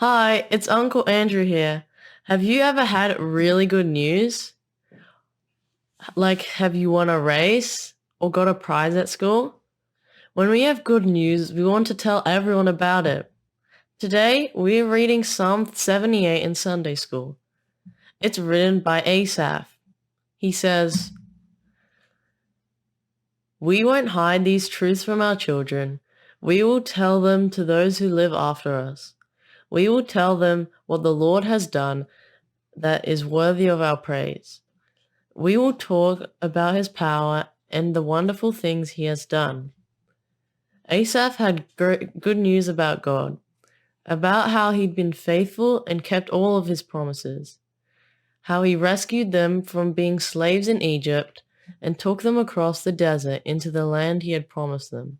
Hi, it's Uncle Andrew here. Have you ever had really good news? Like, have you won a race or got a prize at school? When we have good news, we want to tell everyone about it. Today, we're reading Psalm 78 in Sunday school. It's written by Asaph. He says, "We won't hide these truths from our children. We will tell them to those who live after us. We will tell them what the Lord has done that is worthy of our praise. We will talk about his power and the wonderful things he has done." Asaph had good news about God, about how he'd been faithful and kept all of his promises, how he rescued them from being slaves in Egypt and took them across the desert into the land he had promised them.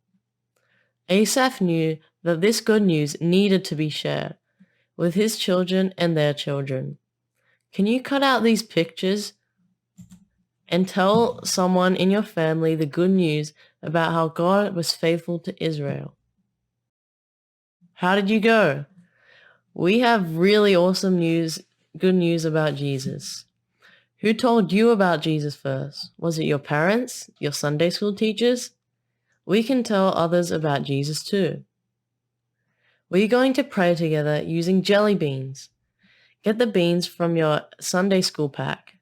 Asaph knew that this good news needed to be shared with his children and their children. Can you cut out these pictures and tell someone in your family the good news about how God was faithful to Israel? How did you go? We have really awesome good news about Jesus. Who told you about Jesus first? Was it your parents, your Sunday school teachers? We can tell others about Jesus too. We're going to pray together using jelly beans. Get the beans from your Sunday school pack.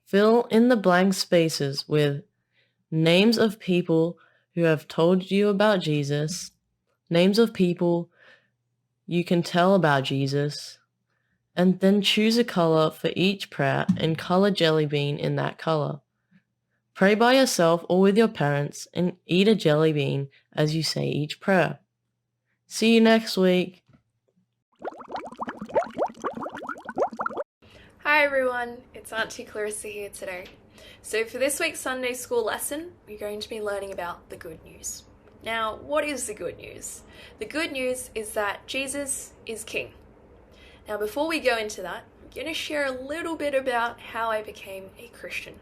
Fill in the blank spaces with names of people who have told you about Jesus, names of people you can tell about Jesus, and then choose a color for each prayer and color jelly bean in that color. Pray by yourself or with your parents and eat a jelly bean as you say each prayer. See you next week. Hi everyone, it's Auntie Clarissa here today. So for this week's Sunday school lesson, we're going to be learning about the good news. Now, what is the good news? The good news is that Jesus is King. Now, before we go into that, I'm going to share a little bit about how I became a Christian.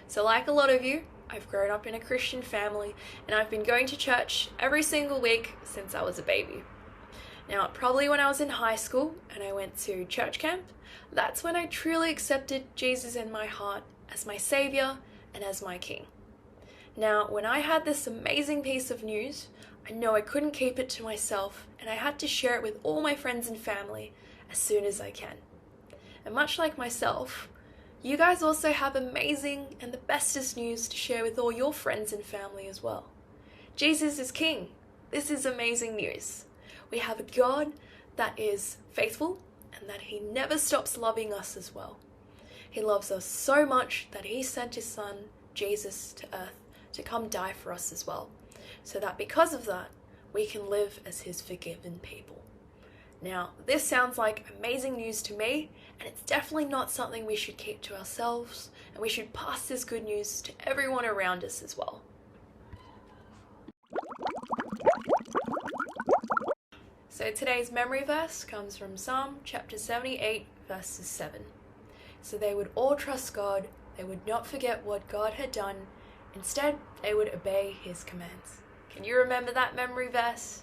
So like a lot of you, I've grown up in a Christian family and I've been going to church every single week since I was a baby. Now, probably when I was in high school and I went to church camp, that's when I truly accepted Jesus in my heart as my Savior and as my King. Now, when I had this amazing piece of news, I know I couldn't keep it to myself and I had to share it with all my friends and family as soon as I can. And much like myself, you guys also have amazing and the bestest news to share with all your friends and family as well. Jesus is King. This is amazing news. We have a God that is faithful and that he never stops loving us as well. He loves us so much that he sent his son, Jesus, to earth to come die for us as well, so that because of that, we can live as his forgiven people. Now, this sounds like amazing news to me, and it's definitely not something we should keep to ourselves, and we should pass this good news to everyone around us as well. So today's memory verse comes from Psalm chapter 78, verses 7. So they would all trust God, they would not forget what God had done, instead they would obey his commands. Can you remember that memory verse?